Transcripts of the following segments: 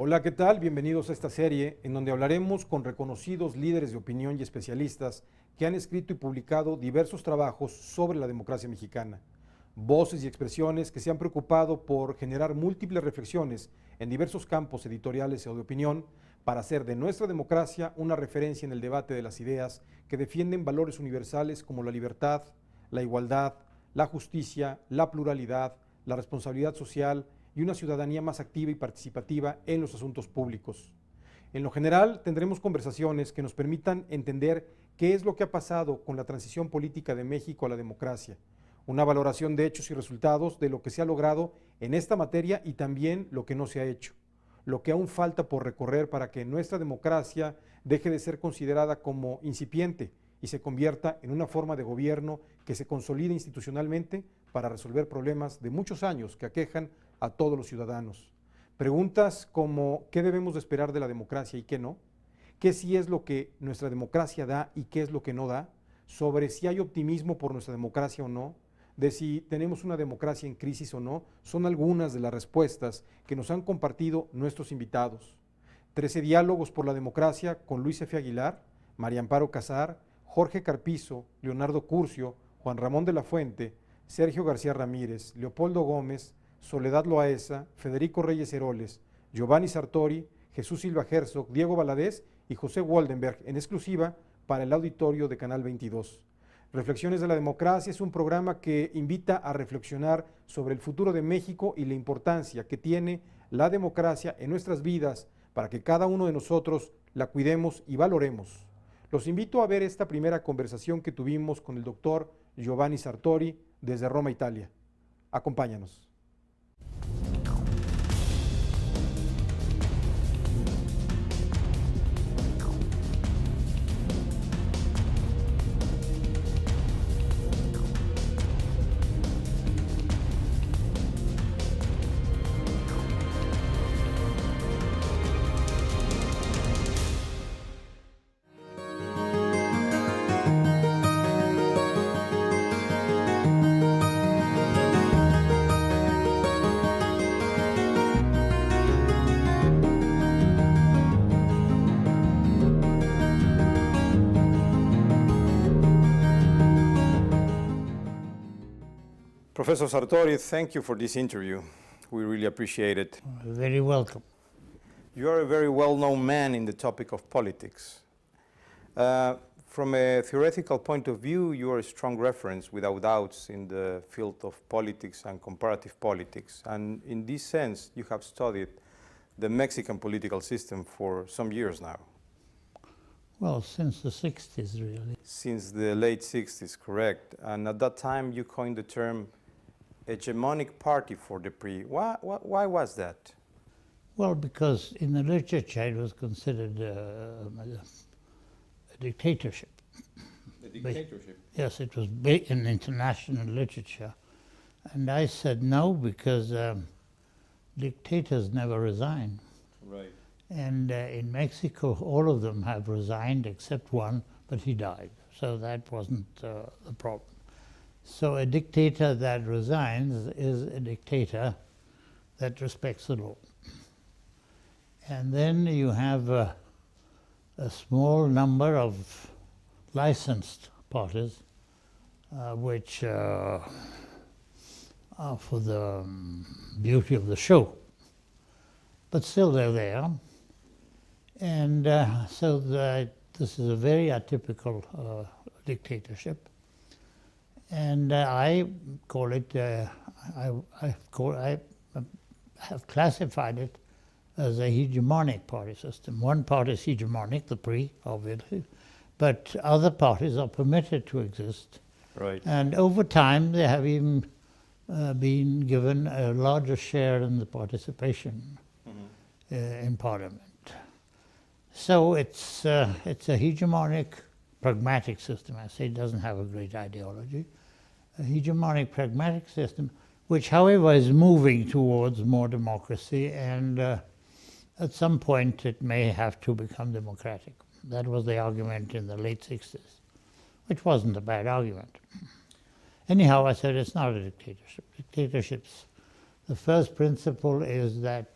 Hola, ¿qué tal? Bienvenidos a esta serie en donde hablaremos con reconocidos líderes de opinión y especialistas que han escrito y publicado diversos trabajos sobre la democracia mexicana. Voces y expresiones que se han preocupado por generar múltiples reflexiones en diversos campos editoriales o de opinión para hacer de nuestra democracia una referencia en el debate de las ideas que defienden valores universales como la libertad, la igualdad, la justicia, la pluralidad, la responsabilidad social y una ciudadanía más activa y participativa en los asuntos públicos. En lo general, tendremos conversaciones que nos permitan entender qué es lo que ha pasado con la transición política de México a la democracia, una valoración de hechos y resultados de lo que se ha logrado en esta materia y también lo que no se ha hecho, lo que aún falta por recorrer para que nuestra democracia deje de ser considerada como incipiente y se convierta en una forma de gobierno que se consolide institucionalmente para resolver problemas de muchos años que aquejan a todos los ciudadanos. Preguntas como ¿qué debemos de esperar de la democracia y qué no? ¿Qué sí es lo que nuestra democracia da y qué es lo que no da? Sobre si hay optimismo por nuestra democracia o no, de si tenemos una democracia en crisis o no, son algunas de las respuestas que nos han compartido nuestros invitados. 13 diálogos por la democracia con Luis F. Aguilar, María Amparo Casar, Jorge Carpizo, Leonardo Curcio, Juan Ramón de la Fuente, Sergio García Ramírez, Leopoldo Gómez, Soledad Loaesa, Federico Reyes Heroles, GiovanniSartori, Jesús Silva Herzog, Diego Valadez y José Waldenberg, en exclusiva para el auditorio de Canal 22. Reflexiones de la Democracia es un programa que invita a reflexionar sobre el futuro de México y la importancia que tiene la democracia en nuestras vidas para que cada uno de nosotros la cuidemos y valoremos. Los invito a ver esta primera conversación que tuvimos con el doctor GiovanniSartori desde Roma, Italia. Acompáñanos. Professor Sartori, thank you for this interview. We really appreciate it. You're very welcome. You are a very well-known man in the topic of politics. From a theoretical point of view, you are a strong reference, without doubts, in the field of politics and comparative politics. And in this sense, you have studied the Mexican political system for some years now. Well, since the 60s, really. Since the late 60s, correct. And at that time, you coined the term hegemonic party for the PRI. Why was that? Well, because in the literature it was considered a dictatorship. A dictatorship? Yes, it was in international literature. And I said no, because dictators never resign. Right. And in Mexico, all of them have resigned except one, but he died. So that wasn't the problem. So a dictator that resigns is a dictator that respects the law. And then you have a small number of licensed parties, which are for the beauty of the show. But still they're there. And so this is a very atypical dictatorship. And I call it, I have classified it as a hegemonic party system. One party is hegemonic, the PRI, obviously, but other parties are permitted to exist. Right. And over time, they have even been given a larger share in the participation in parliament. So it's a hegemonic, pragmatic system. I say it doesn't have a great ideology. A hegemonic, pragmatic system, which, however, is moving towards more democracy, and at some point it may have to become democratic. That was the argument in the late 60s, which wasn't a bad argument. Anyhow, I said it's not a dictatorship. Dictatorships, the first principle is that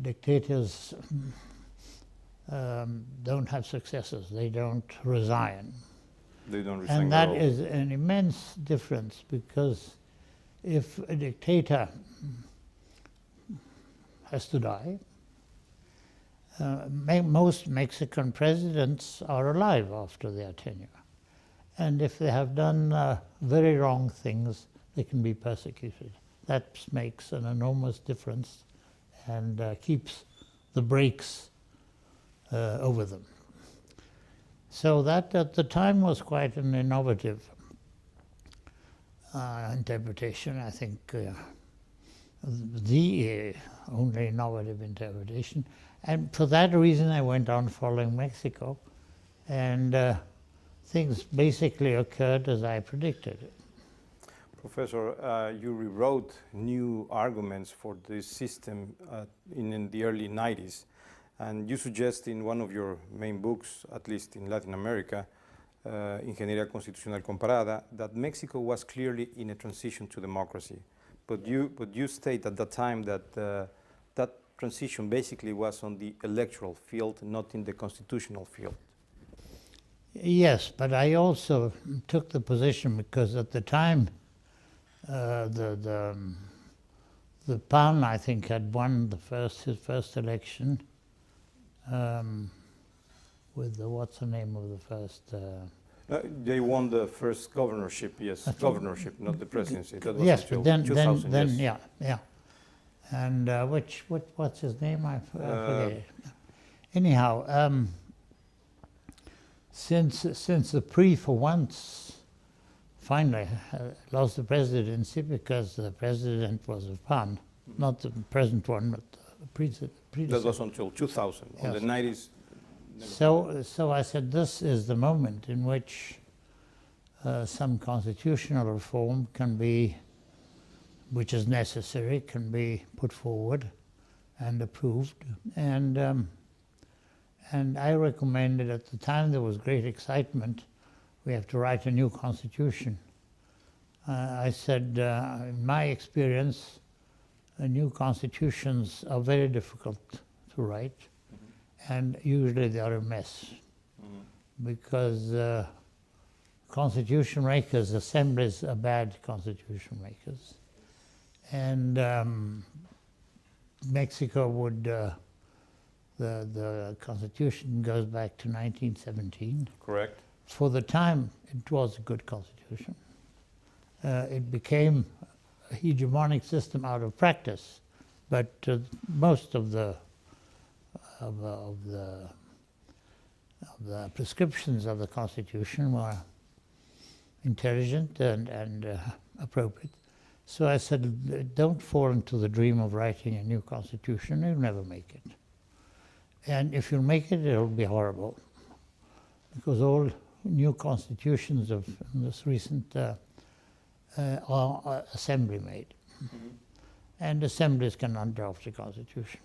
dictators don't have successors. They don't resign. They don't resign. And that is an immense difference, because if a dictator has to die, most Mexican presidents are alive after their tenure. And if they have done very wrong things, they can be persecuted. That makes an enormous difference and keeps the brakes over them. So that at the time was quite an innovative interpretation. I think the only innovative interpretation. And for that reason I went on following Mexico, and things basically occurred as I predicted. Professor, you rewrote new arguments for this system in the early 90s. And you suggest in one of your main books, at least in Latin America, Ingeniería Constitucional Comparada, that Mexico was clearly in a transition to democracy. But you state at that time that that transition basically was on the electoral field, not in the constitutional field. Yes, but I also took the position because at the time the PAN, I think, had won his first election with what's the name of the first? They won the first governorship, yes, governorship, not the presidency. That was yes, until but then, 2000, then yes. yeah. And what's his name? I forget it. Anyhow, since the PRI for once finally lost the presidency because the president was of PAN, not the present one, but the predecessor. That was until 2000. Yes. On the 90s. So I said, this is the moment in which some constitutional reform can be, which is necessary, can be put forward and approved. And I recommended, at the time there was great excitement, we have to write a new constitution. I said, in my experience, new constitutions are very difficult to write, and usually they are a mess, because constitution makers, assemblies are bad constitution makers. And Mexico would, the constitution goes back to 1917. Correct. For the time, it was a good constitution. It became a hegemonic system out of practice, but most of the prescriptions of the Constitution were intelligent and appropriate. So I said, don't fall into the dream of writing a new Constitution, you'll never make it. And if you make it, it'll be horrible, because all new constitutions of this recent are assembly made. And assemblies cannot draft a constitution.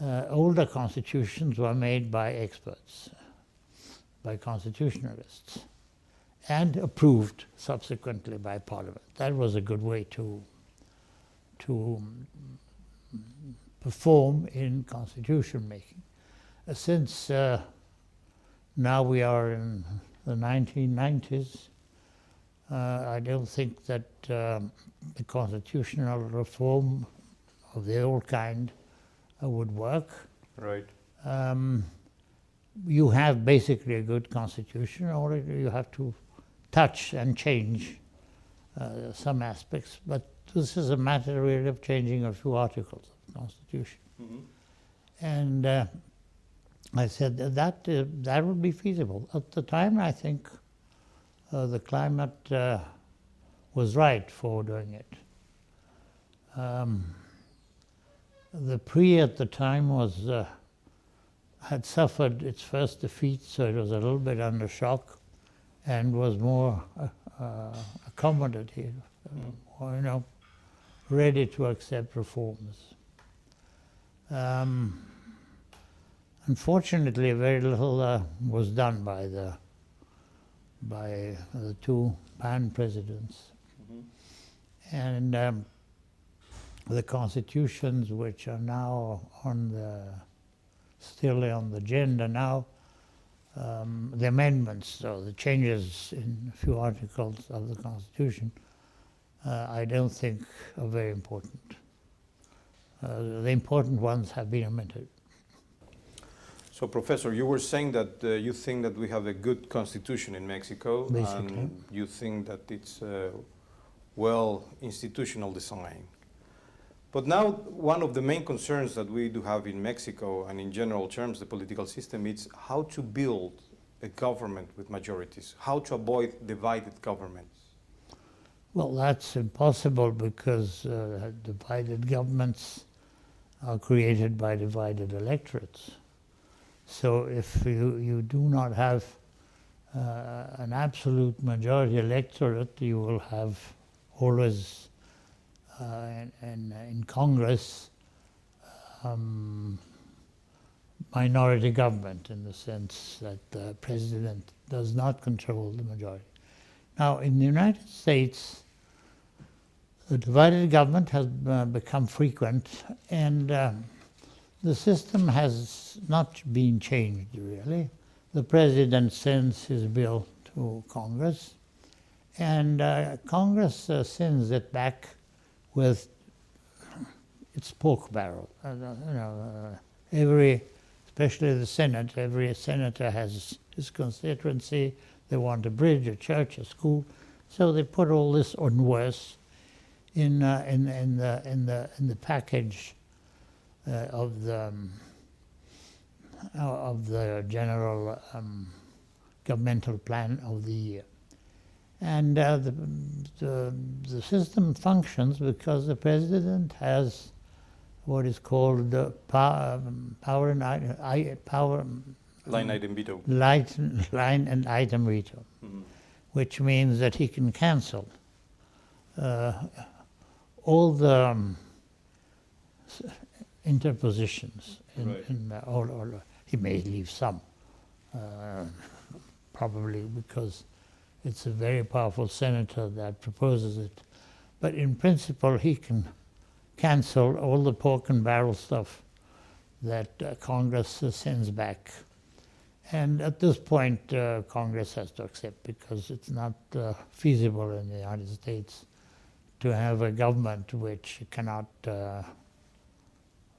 Older constitutions were made by experts, by constitutionalists, and approved subsequently by Parliament. That was a good way to perform in constitution making. Since now we are in the 1990s, I don't think that the constitutional reform of the old kind would work. Right. You have basically a good constitution, or you have to touch and change some aspects, but this is a matter really of changing a few articles of the Constitution. And I said that would be feasible. At the time, I think the climate was right for doing it. The PRI at the time was had suffered its first defeat, so it was a little bit under shock, and was more accommodative, more, ready to accept reforms. Unfortunately, very little was done by the two PAN presidents. And the constitutions which are now still on the agenda now, the amendments, so the changes in a few articles of the Constitution, I don't think are very important. The important ones have been amended. So, Professor, you were saying that you think that we have a good constitution in Mexico, Basically. and you think that it's well institutional design. But now, one of the main concerns that we do have in Mexico, and in general terms, the political system, is how to build a government with majorities, how to avoid divided governments. Well, that's impossible because divided governments are created by divided electorates. So if you do not have an absolute majority electorate, you will have always in Congress minority government, in the sense that the president does not control the majority. Now, in the United States, the divided government has become frequent, and the system has not been changed, really. The president sends his bill to Congress, and Congress sends it back with its pork barrel. Especially the Senate, every senator has his constituency. They want a bridge, a church, a school, so they put all this on worse in the package of the general governmental plan of the year. And the system functions because the president has what is called line item veto. Line and item veto, which means that he can cancel all the interpositions. He may leave some, probably because it's a very powerful senator that proposes it. But in principle, he can cancel all the pork and barrel stuff that Congress sends back. And at this point, Congress has to accept, because it's not feasible in the United States to have a government which cannot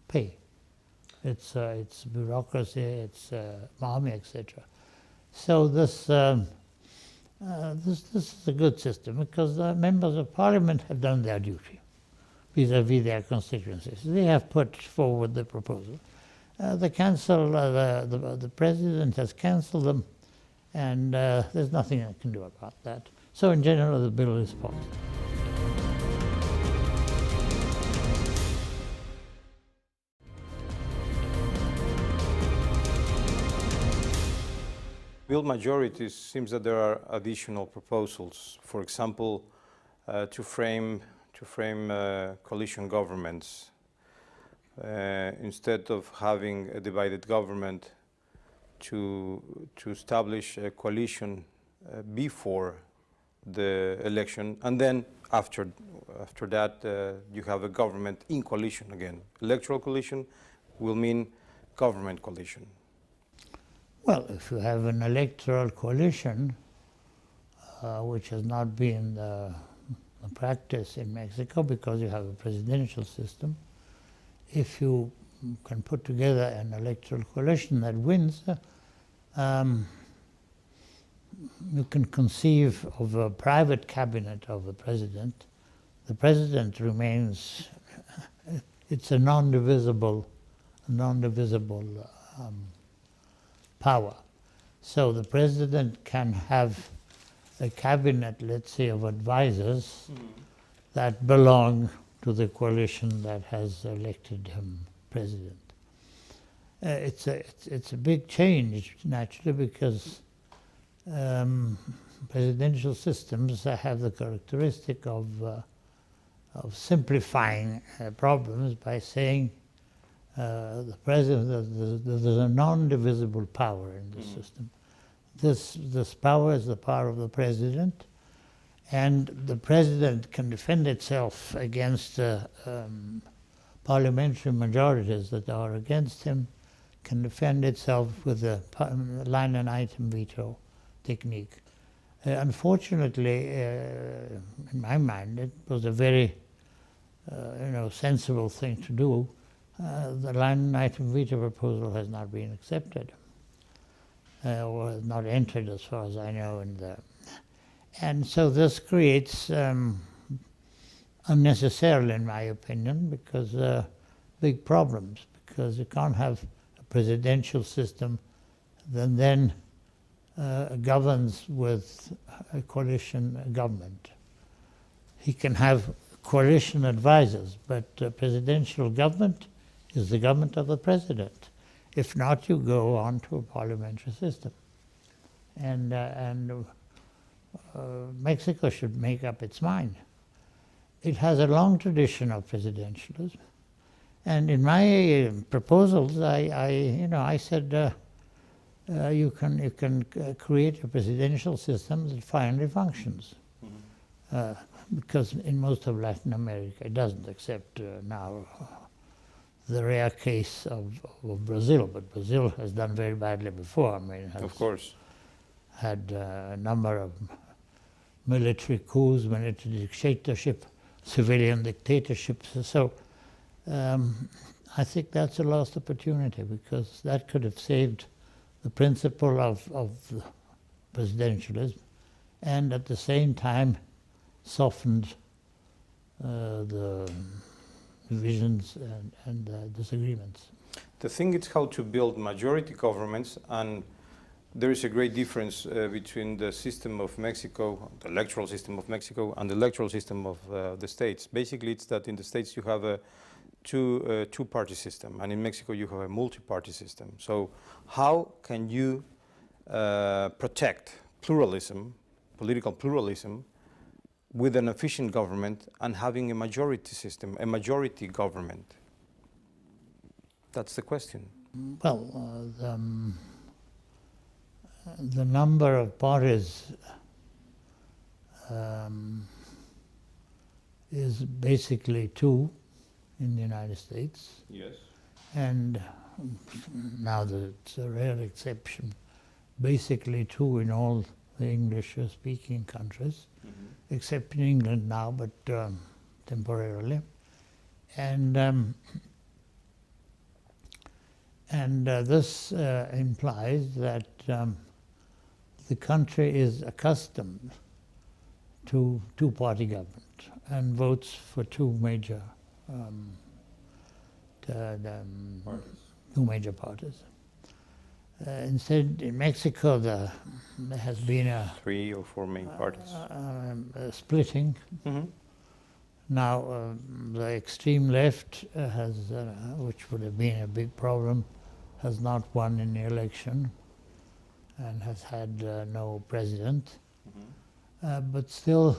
pay. It's bureaucracy, it's army, etc. So this is a good system, because the members of parliament have done their duty vis-à-vis their constituencies. They have put forward the proposal. The president has cancelled them, and there's nothing I can do about that. So in general, the bill is positive. Bill majorities, seems that there are additional proposals. For example, to frame coalition governments. Instead of having a divided government, to establish a coalition before the election, and then after that you have a government in coalition again. Electoral coalition will mean government coalition. Well, if you have an electoral coalition, which has not been the practice in Mexico because you have a presidential system, if you can put together an electoral coalition that wins, you can conceive of a private cabinet of the president. The president remains, it's a non-divisible power. So the president can have a cabinet, let's say, of advisors that belong to the coalition that has elected him president. It's a big change, naturally, because presidential systems have the characteristic of simplifying problems by saying the president, there's a non-divisible power in the system. This power is the power of the president, And the president can defend itself against parliamentary majorities that are against him, can defend itself with the line and item veto technique. Unfortunately, in my mind, it was a very sensible thing to do. The line and item veto proposal has not been accepted, or has not entered, as far as I know, in the. And so this creates, unnecessarily, in my opinion, because big problems, because you can't have a presidential system that then governs with a coalition government. He can have coalition advisors, but presidential government is the government of the president. If not, you go on to a parliamentary system. And Mexico should make up its mind. It has a long tradition of presidentialism, and in my proposals, I said you can create a presidential system that finally functions, because in most of Latin America it doesn't, except now the rare case of Brazil. But Brazil has done very badly before. I mean, has of course, had a number of military coups, military dictatorship, civilian dictatorships. So I think that's a lost opportunity, because that could have saved the principle of presidentialism, and at the same time softened the divisions and disagreements. the thing is how to build majority governments, and there is a great difference between the system of Mexico, the electoral system of Mexico, and the electoral system of the States. Basically, it's that in the States you have a two-party system, and in Mexico you have a multi-party system. So how can you protect pluralism, political pluralism, with an efficient government and having a majority system, a majority government? That's the question. Well, the number of parties is basically 2 in the United States. Yes. And now that it's a rare exception, basically 2 in all the English-speaking countries, except in England now, but temporarily. And this implies that the country is accustomed to two-party government and votes for two major parties. Instead, in Mexico, there has been a 3 or 4 main parties. a splitting. Now, the extreme left has, which would have been a big problem, has not won in the election and has had no president. But still,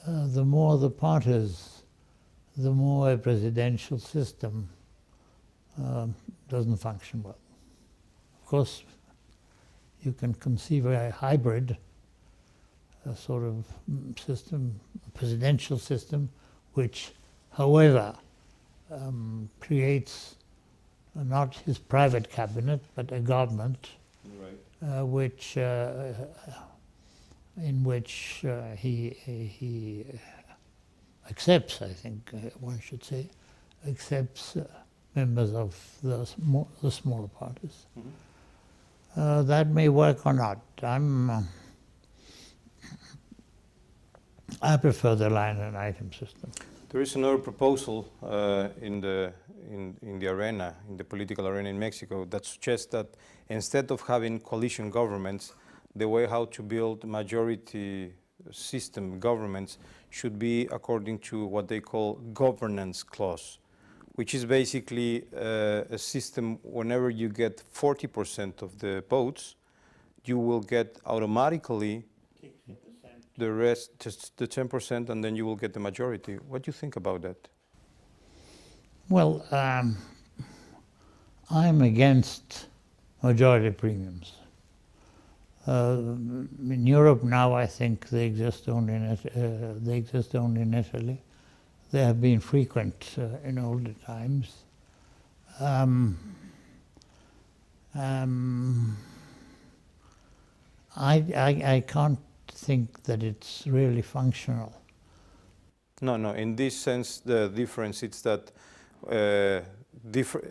the more the parties, the more a presidential system doesn't function well. Of course, you can conceive a hybrid sort of system, presidential system, which, however, creates not his private cabinet, but a government, which in which he accepts, I think one should say, accepts members of the smaller parties. That may work or not. I prefer the line and item system. There is another proposal in the arena, in the political arena in Mexico, that suggests that instead of having coalition governments, the way how to build majority system governments should be according to what they call governance clause, which is basically a system whenever you get 40% of the votes, you will get automatically the rest, just the 10%, and then you will get the majority. What do you think about that? Well, I'm against majority premiums. In Europe now, I think they exist only in Italy. They have been frequent in older times. I can't think that it's really functional. No. In this sense, the difference is that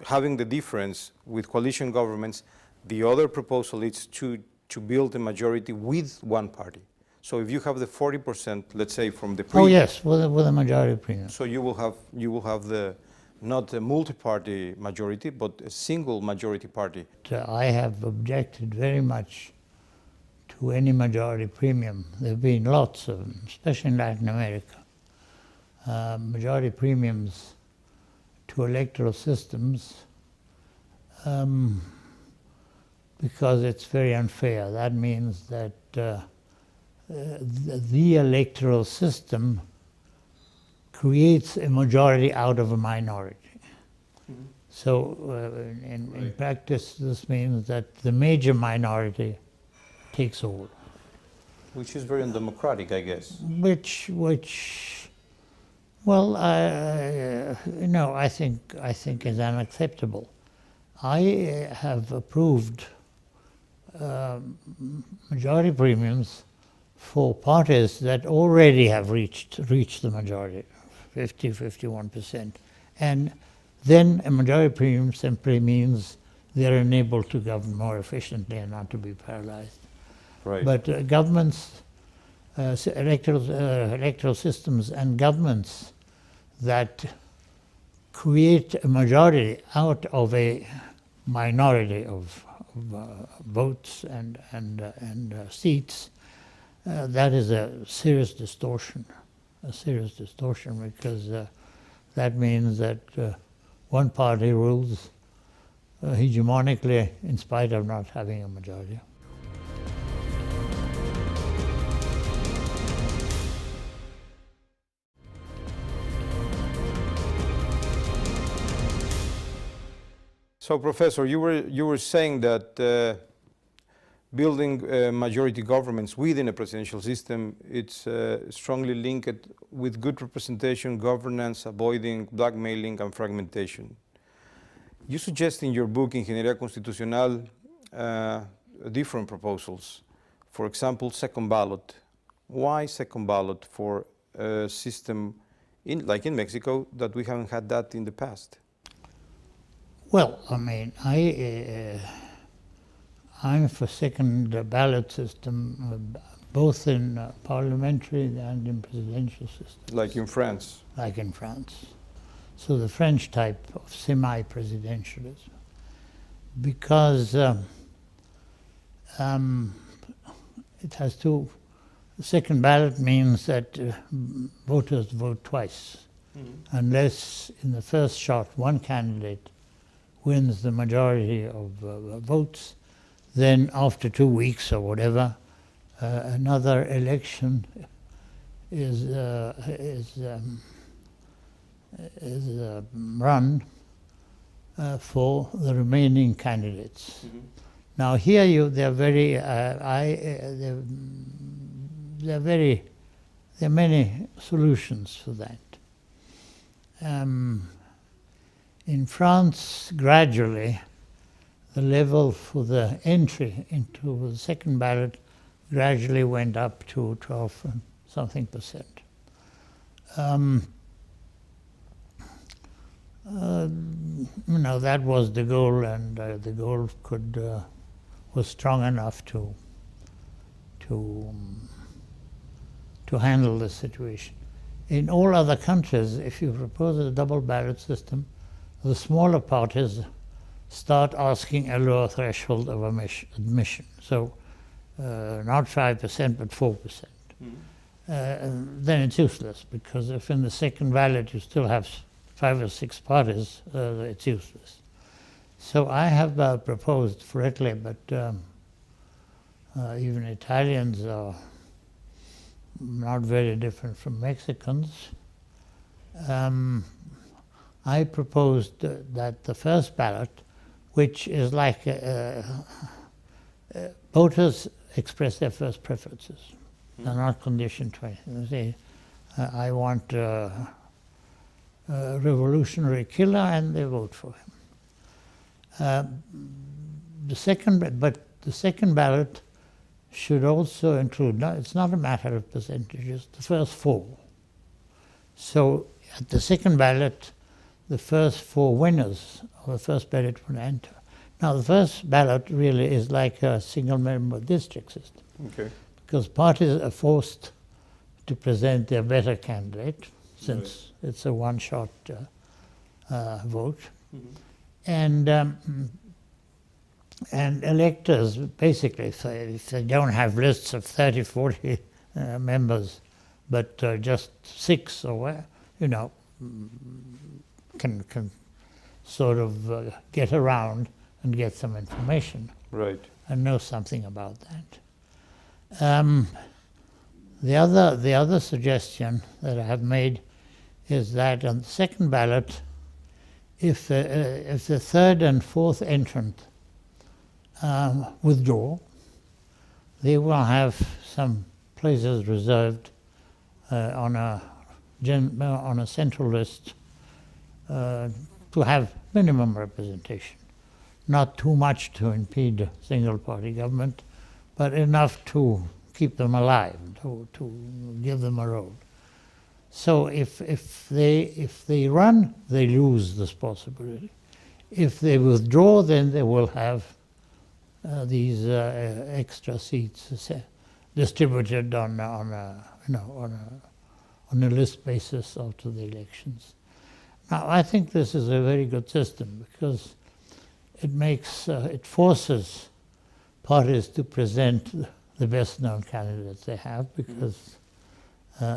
having the difference with coalition governments, the other proposal is to build a majority with one party. So if you have the 40%, let's say from the Oh yes, with a majority premium. So you will have the not a multi-party majority, but a single majority party. I have objected very much to any majority premium. There have been lots of them, especially in Latin America. Majority premiums to electoral systems because it's very unfair. That means that the electoral system creates a majority out of a minority. Mm-hmm. So in practice, this means that the major minority takes over. Which is very undemocratic, I guess. Well, no, I think is unacceptable. I have approved majority premiums for parties that already have reached the majority, 51%. And then a majority premium simply means they're enabled to govern more efficiently and not to be paralyzed. Right. But governments, electoral systems and governments that create a majority out of a minority of votes and seats, that is a serious distortion. Because that means that one party rules hegemonically in spite of not having a majority. So, Professor, you were saying that building majority governments within a presidential system, it's strongly linked with good representation, governance, avoiding blackmailing and fragmentation. You suggest in your book, Ingeniería Constitucional, different proposals. For example, second ballot. Why second ballot for a system, like in Mexico, that we haven't had that in the past? Well, I mean, I'm for second ballot system, both in parliamentary and in presidential systems. Like in France? Like in France. So the French type of semi-presidentialism. Because it has the second ballot means that voters vote twice. Mm-hmm. Unless in the first shot one candidate wins the majority of votes, then after 2 weeks or whatever, another election is run for the remaining candidates. Mm-hmm. Now here there are many solutions for that. In France, gradually, the level for the entry into the second ballot gradually went up to 12% that was the goal, and the goal was strong enough to handle the situation. In all other countries, if you propose a double ballot system, the smaller parties start asking a lower threshold of admission. So not 5%, but 4%. Mm-hmm. Then it's useless, because if in the second ballot you still have 5 or 6 parties, it's useless. So I have proposed for Italy, but even Italians are not very different from Mexicans. I proposed that the first ballot, which is like voters express their first preferences. They're not conditioned to anything. They say, I want a revolutionary killer, and they vote for him. The second ballot should also include, no, it's not a matter of percentages, the first four. So at the second ballot, the first four winners of the first ballot would enter. Now the first ballot really is like a single-member district system. Okay. Because parties are forced to present their better candidate, since it's a one-shot vote. And electors, basically, if they don't have lists of 30, 40 members, but just 6 or where, you know, can sort of get around and get some information. Right. And know something about that. The other suggestion that I have made is that on the second ballot, if the third and fourth entrant withdraw, they will have some places reserved on a central list to have minimum representation. Not too much to impede a single-party government, but enough to keep them alive, to give them a road. So if they run, they lose this possibility. If they withdraw, then they will have these extra seats distributed on a list basis after the elections. Now, I think this is a very good system because it forces parties to present the best-known candidates they have, because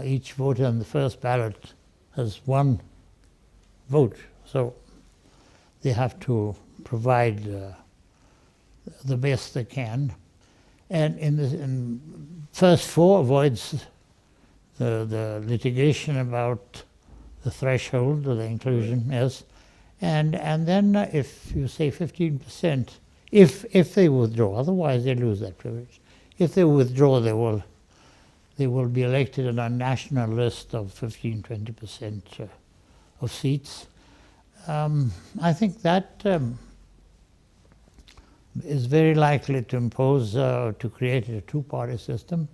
each voter on the first ballot has one vote, so they have to provide the best they can. And in first four avoids the litigation about the threshold or the inclusion, yes. And then if you say 15%, if they withdraw, otherwise they lose that privilege. If they withdraw, they will be elected on a national list of 15-20% of seats. I think that is very likely to impose, to create a two-party system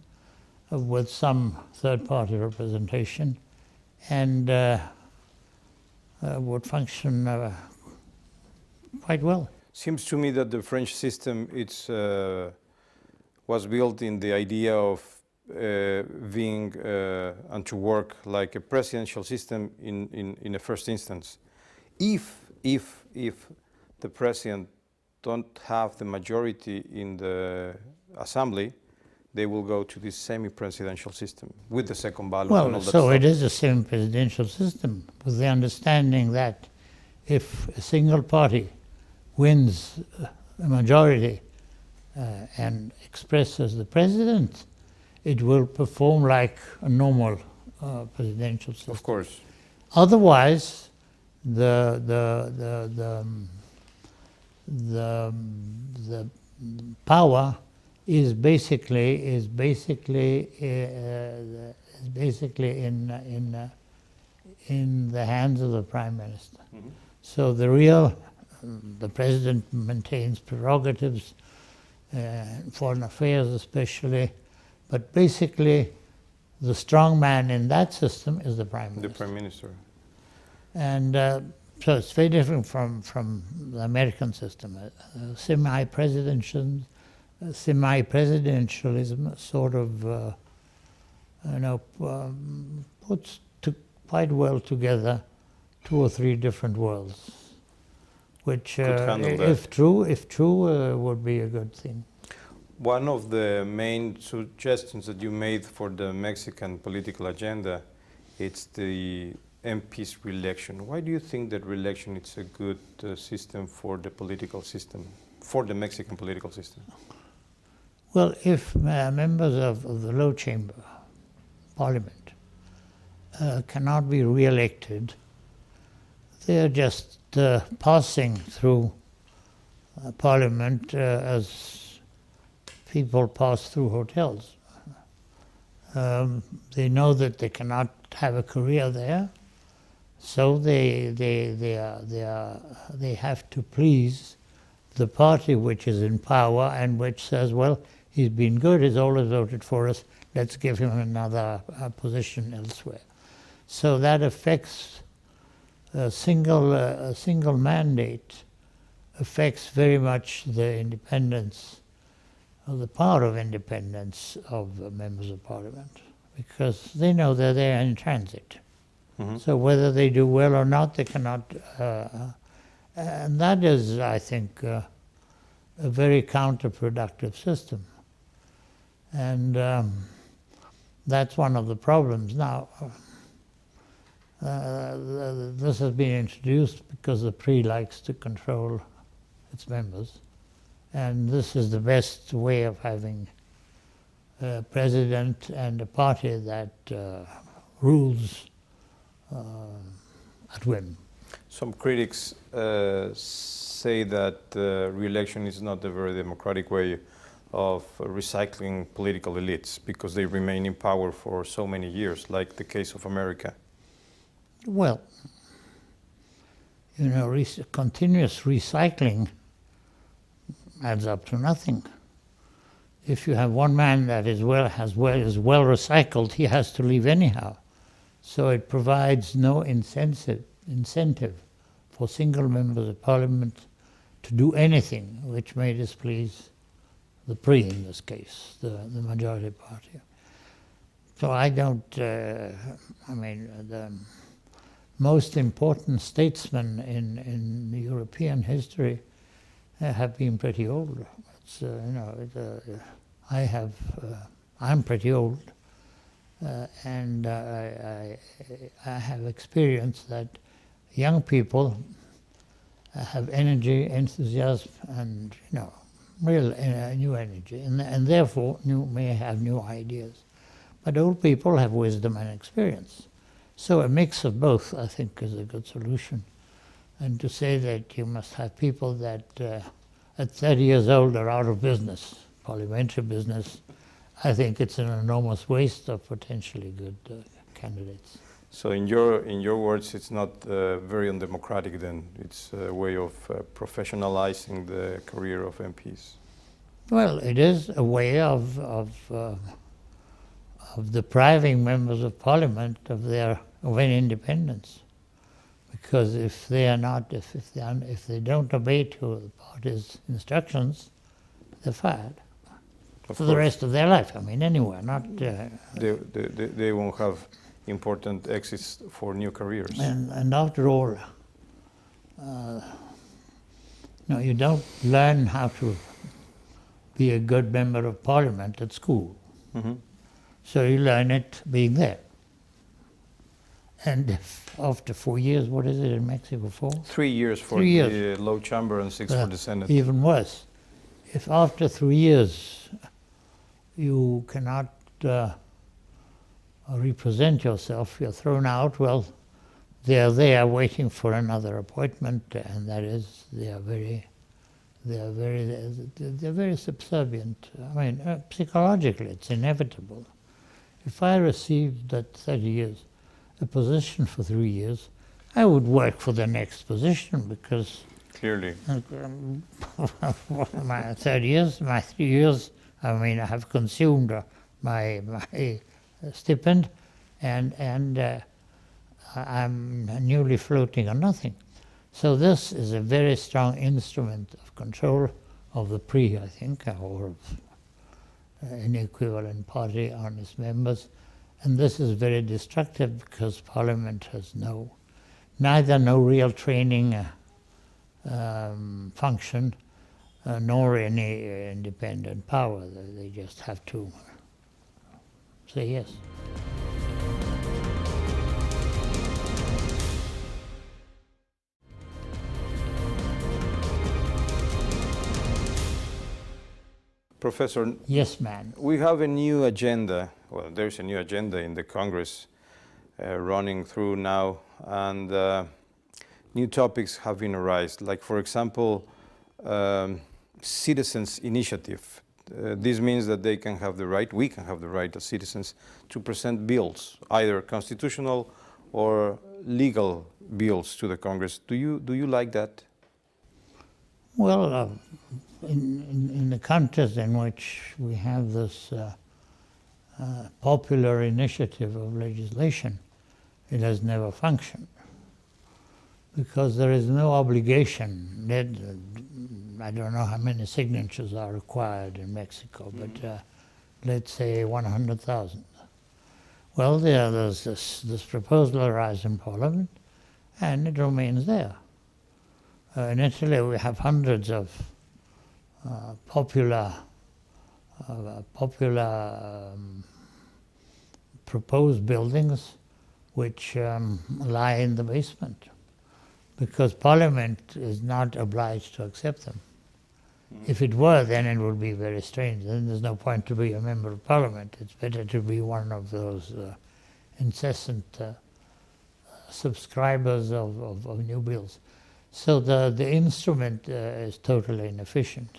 with some third-party representation, and would function quite well. Seems to me that the French system was built in the idea of being and to work like a presidential system in a first instance. If the president don't have the majority in the assembly, they will go to this semi-presidential system with the second ballot. Well, and all that so stuff. it is a semi-presidential system, with the understanding that if a single party wins a majority and expresses the president, it will perform like a normal presidential system. Of course. Otherwise, the power is basically in the hands of the prime minister. Mm-hmm. So the president maintains prerogatives, foreign affairs especially, but basically the strong man in that system is the prime minister. The prime minister. And so it's very different from the American system. Semi-presidentialism sort of puts quite well together 2 or 3 different worlds, which if true would be a good thing. One of the main suggestions that you made for the Mexican political agenda, it's the MP's re-election. Why do you think that re-election is a good system for the political system, for the Mexican political system? Well, if members of the low chamber, parliament, cannot be re-elected, they're just passing through parliament as people pass through hotels. They know that they cannot have a career there, so they have to please the party which is in power and which says, well, he's been good, he's always voted for us, let's give him another position elsewhere. So that affects a single mandate, affects very much the independence, or the power of independence of members of parliament, because they know they're there in transit. Mm-hmm. So whether they do well or not, they cannot, and that is, I think, a very counterproductive system. And that's one of the problems. Now, this has been introduced because the PRI likes to control its members. And this is the best way of having a president and a party that rules at whim. Some critics say that re-election is not a very democratic way of recycling political elites because they remain in power for so many years, like the case of America. Well, you know, continuous recycling adds up to nothing. If you have one man that is well recycled, he has to leave anyhow. So it provides no incentive for single members of parliament to do anything which may displease the PRI in this case, the majority party. So I don't, I mean, the most important statesmen in European history have been pretty old. It's, you know, I'm pretty old, and I have experienced that young people have energy, enthusiasm, and, you know, real new energy, and therefore may have new ideas. But old people have wisdom and experience. So a mix of both, I think, is a good solution. And to say that you must have people that at 30 years old are out of business, parliamentary business, I think it's an enormous waste of potentially good candidates. So in your words, it's not very undemocratic then? It's a way of professionalizing the career of MPs? Well, it is a way of depriving members of parliament of any independence. Because if they are not, if they don't obey to the party's instructions, they're fired for the rest of their life. I mean, anywhere, not. They won't have important exits for new careers. And after all, no, you don't learn how to be a good member of parliament at school. Mm-hmm. So you learn it being there. And if after 4 years, what is it in Mexico, 4? 3 years for 3 years. the low chamber and 6 for the Senate. Even worse. If after 3 years you cannot represent yourself, you're thrown out, well, they're there waiting for another appointment, and that is, they're very subservient. I mean, psychologically, it's inevitable. If I received at 30 years a position for 3 years, I would work for the next position because Clearly. my 30 years, my 3 years, I mean, I have consumed my stipend, and I'm newly floating on nothing. So this is a very strong instrument of control of the PRI, I think, or of any equivalent party on its members. And this is very destructive because Parliament has neither no real training function nor any independent power. They just have to say yes. Professor, Yes, man. we have a new agenda. Well, there's a new agenda in the Congress running through now, and new topics have been arised. Like, for example, citizens' initiative this means that they can have the right, we can have the right as citizens to present bills, either constitutional or legal bills to the Congress. Do you like that? Well, in the countries in which we have this popular initiative of legislation, it has never functioned, because there is no obligation. I don't know how many signatures are required in Mexico, but let's say 100,000. Well, there's this proposal arrives in Parliament, and it remains there. In Italy, we have hundreds of popular proposed buildings which lie in the basement, because Parliament is not obliged to accept them. If it were, then it would be very strange. Then there's no point to be a member of Parliament. It's better to be one of those incessant subscribers of new bills. So the instrument is totally inefficient.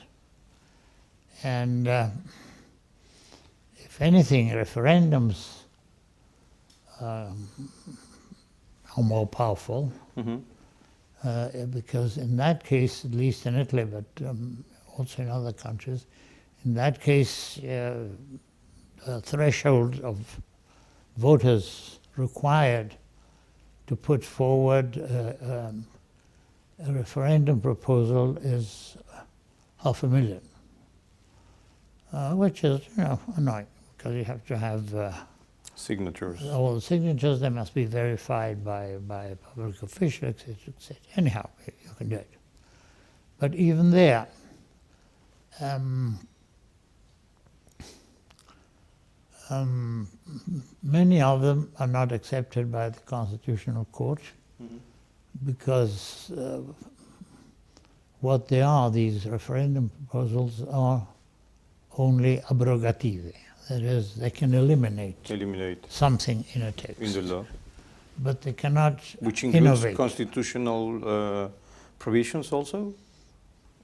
And if anything, referendums are more powerful, because in that case, at least in Italy, but also in other countries, in that case, the threshold of voters required to put forward a referendum proposal is 500,000, which is, annoying, because you have to have signatures. All the signatures, they must be verified by a public official, etc., etc. Anyhow, you can do it. But even there, many of them are not accepted by the Constitutional Court, because what they are, these referendum proposals, are only abrogative. That is, they can eliminate something in a text. In the law. But they cannot Which includes innovate. Constitutional provisions also?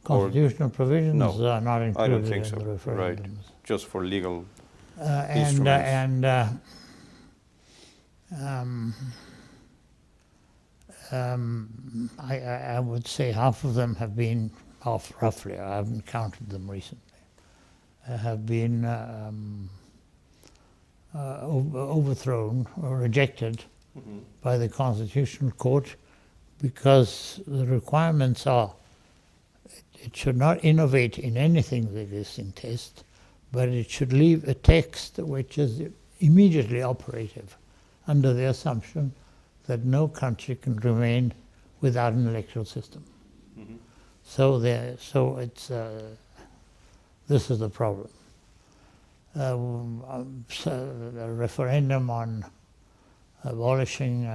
Constitutional provisions No, are not included I don't think in so. the referendums. Right, just for legal And I would say half of them have been, roughly, I haven't counted them recently, have been overthrown or rejected by the Constitutional Court, because the requirements are it should not innovate in anything that is in text, but it should leave a text which is immediately operative, under the assumption that no country can remain without an electoral system. So it's this is the problem. A referendum on abolishing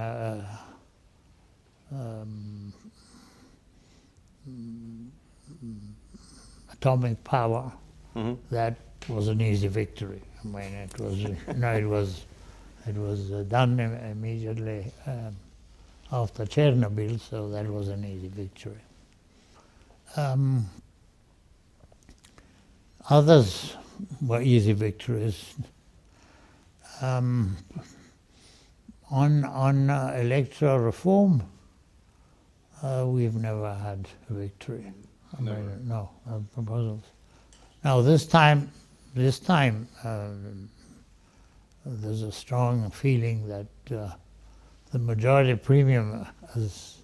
atomic power, that was an easy victory. I mean, it was it was done immediately after Chernobyl, so that was an easy victory. Others were easy victories. On electoral reform, we've never had a victory. No proposals. Now this time, there's a strong feeling that the majority premium is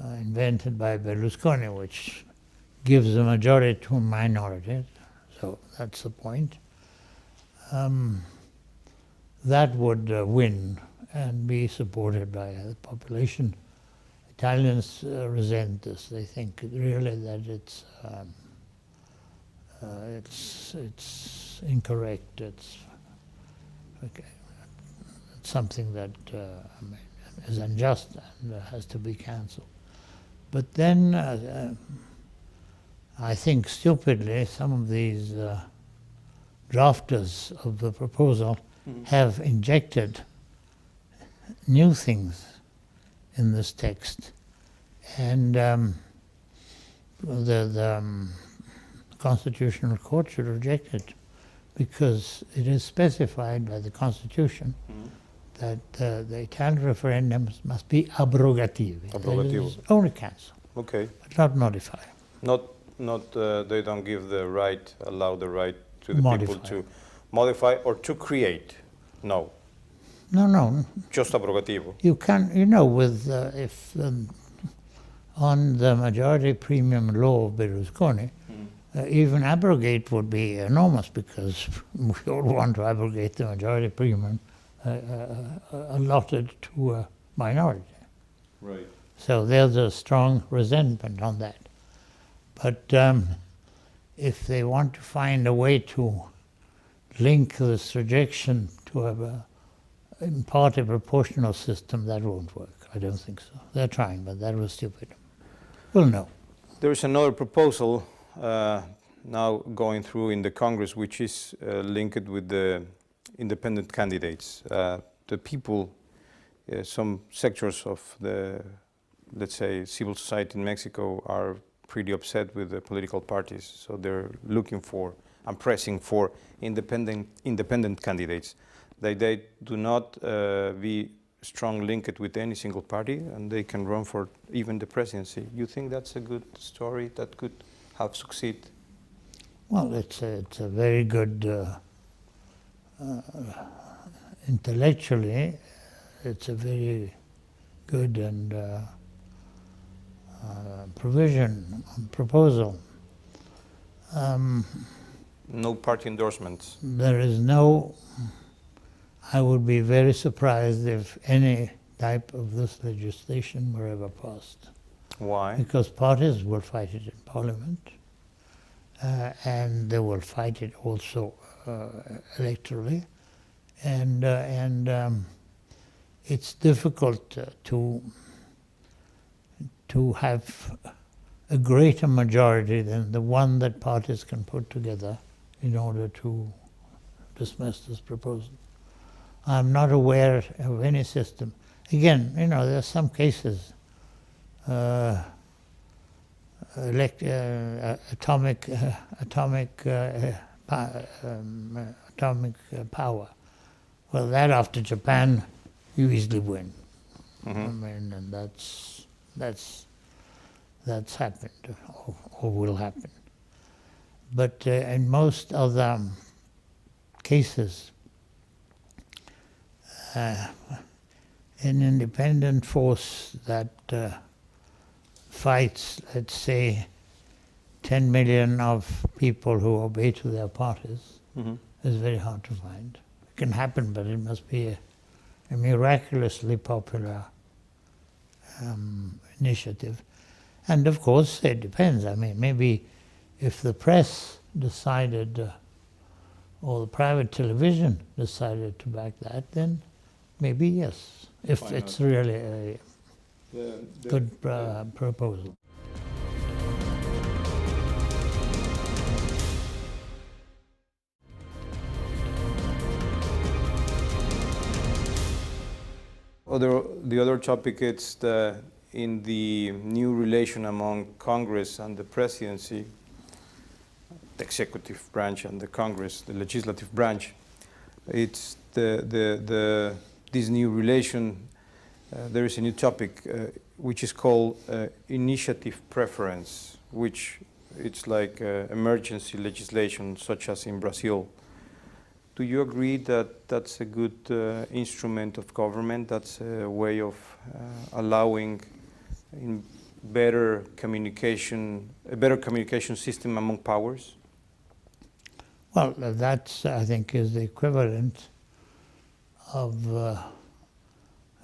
invented by Berlusconi, which gives the majority to a minority. So that's the point. That would win and be supported by the population. Italians resent this. They think really that it's incorrect. It's something that is unjust and has to be cancelled. But then, I think stupidly, some of these drafters of the proposal have injected new things in this text, and the the Constitutional Court should reject it, because it is specified by the Constitution that the Italian referendums must be abrogativi. Abrogativo. That is, only cancel, Okay. but not modify. Not they don't give the right, allow the right to the Modify. people to modify or to create. No, No, just abrogativo. you can, you know, with if on the majority premium law of Berlusconi, even abrogate would be enormous, because we all want to abrogate the majority premium allotted to a minority. Right. So there's a strong resentment on that. But if they want to find a way to link this rejection to a in part a proportional system, that won't work. I don't think so. They're trying, but that was stupid. We'll know. There is another proposal now going through in the Congress, which is linked with the independent candidates. The people, some sectors of the, let's say, civil society in Mexico are pretty upset with the political parties, so they're looking for and pressing for independent candidates. They do not be strong linked with any single party, and they can run for even the presidency. You think that's a good story that could have succeed? Well, it's a very good, intellectually, it's a very good and proposal. No party endorsements. There is no, I would be very surprised if any type of this legislation were ever passed. Why? Because parties will fight it in Parliament, and they will fight it also electorally, and it's difficult to have a greater majority than the one that parties can put together in order to dismiss this proposal. I'm not aware of any system. Again, you know, there are some cases, atomic power. Well, that after Japan, you easily win. I mean, and that's happened or will happen. But in most other cases, an independent force that fights, let's say, 10 million of people who obey to their parties is very hard to find. It can happen, but it must be a miraculously popular initiative. And of course, it depends. I mean, maybe if the press decided, or the private television decided to back that, then maybe yes, if Why it's not? really a good proposal. The other topic is in the new relation among Congress and the presidency, the executive branch and the Congress, the legislative branch. It's this new relation. There is a new topic which is called initiative preference, which it's like emergency legislation, such as in Brazil. Do you agree that that's a good instrument of government? That's a way of allowing in a better communication system among powers? Well, that's, I think, is the equivalent of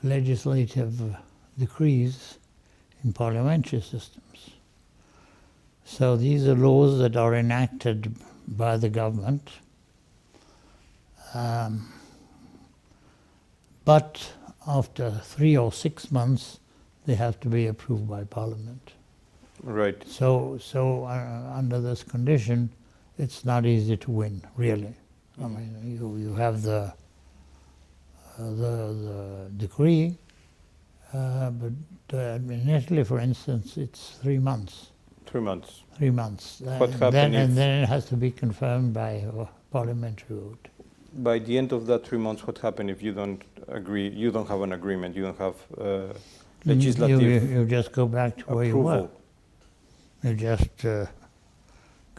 legislative decrees in parliamentary systems. So these are laws that are enacted by the government, but after 3 or 6 months, they have to be approved by Parliament. Right. So under this condition, it's not easy to win, really. I mean, you have the decree, but in Italy, for instance, it's 3 months. 3 months. 3 months. What happened And if- then it has to be confirmed by a parliamentary vote. By the end of that 3 months, what happened if you don't agree, you don't have an agreement, you don't have legislative You just go back to where you were. approval? You just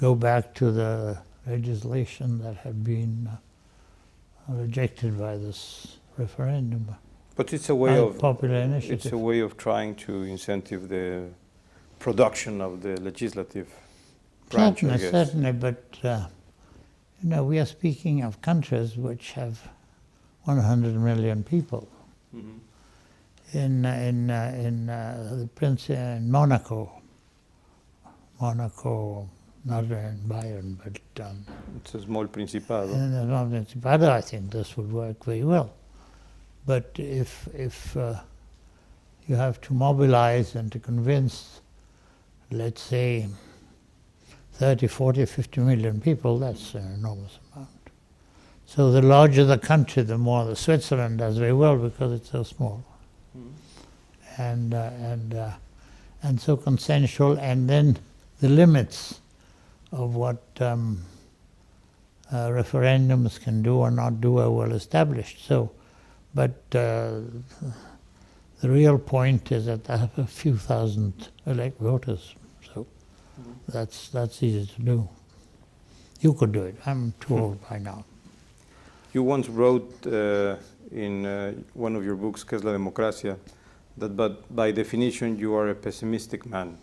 go back to the legislation that had been rejected by this referendum. But it's a way of Popular it's initiative. a way of trying to incentive the production of the legislative branch, I guess. Certainly, but you know, we are speaking of countries which have 100 million people. Mhm. In Monaco, not in Bayern, but It's a small principado. in the Principado, I think this would work very well. But if you have to mobilize and to convince, let's say, 30, 40, 50 million people, that's an enormous amount. So the larger the country, the more the Switzerland does very well because it's so small. And so consensual, and then the limits of what referendums can do or not do are well established. So, but the real point is that I have a few thousand elect voters. So that's easy to do. You could do it. I'm too old by now. You once wrote in one of your books, Que es la democracia, that by definition you are a pessimistic man.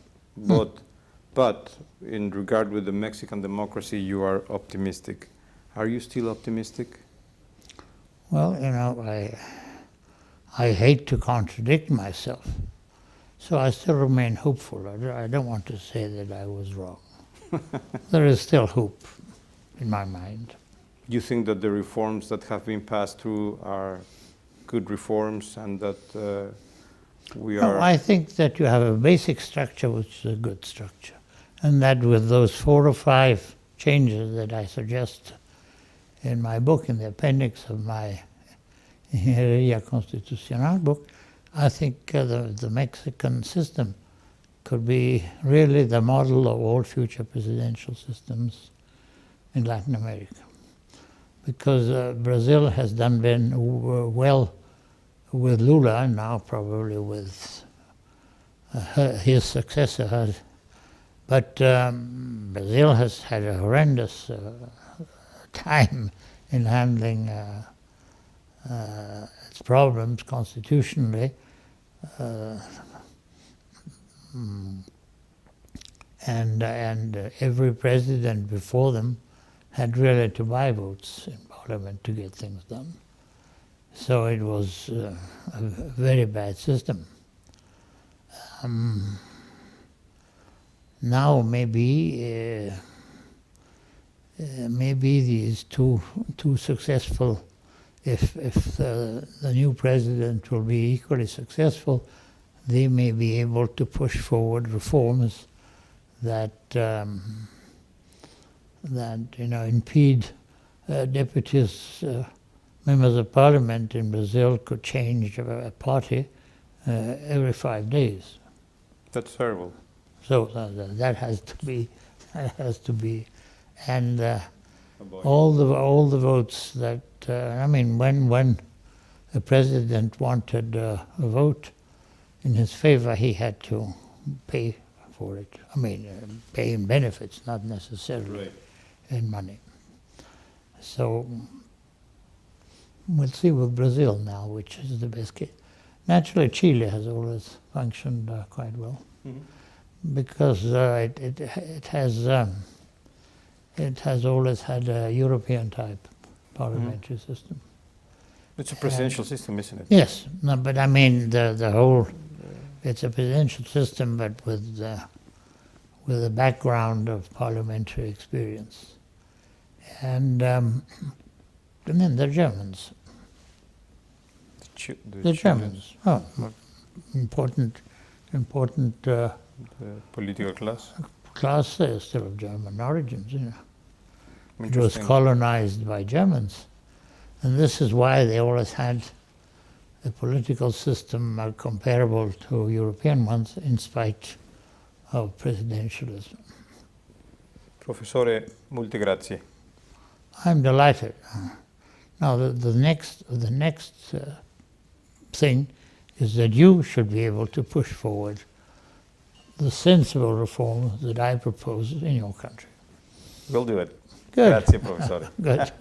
But in regard with the Mexican democracy, you are optimistic. Are you still optimistic? Well, you know, I hate to contradict myself, so I still remain hopeful. I don't want to say that I was wrong. There is still hope in my mind. You think that the reforms that have been passed through are good reforms and that we are... No, I think that you have a basic structure which is a good structure, and that with those 4 or 5 changes that I suggest in my book, in the appendix of my Ingeniería Constitucional book, I think the Mexican system could be really the model of all future presidential systems in Latin America. Because Brazil has done very well with Lula, and now probably with his successor. But Brazil has had a horrendous time in handling its problems constitutionally. And every president before them had really to buy votes in parliament to get things done. So it was a very bad system. Now maybe these too successful. If the new president will be equally successful, they may be able to push forward reforms that impede deputies, members of parliament in Brazil could change a party every 5 days. That's terrible. So that has to be, and all the votes that when the president wanted a vote in his favor, he had to pay for it. Pay in benefits, not necessarily in money. So we'll see with Brazil now, which is the best case. Naturally, Chile has always functioned quite well, because it has always had a European type parliamentary system. It's a presidential system, isn't it? Yes, no, but I mean the whole. It's a presidential system, but with a background of parliamentary experience, and then the Germans. The Germans. Oh, important. The political class. Class is still of German origins. It was Interesting. colonized by Germans, and this is why they always had a political system comparable to European ones, in spite of presidentialism. Professore, molte grazie. I'm delighted. Now the next thing is that you should be able to push forward the sensible reform that I propose in your country. We'll do it. Good. Grazie, professore. Good.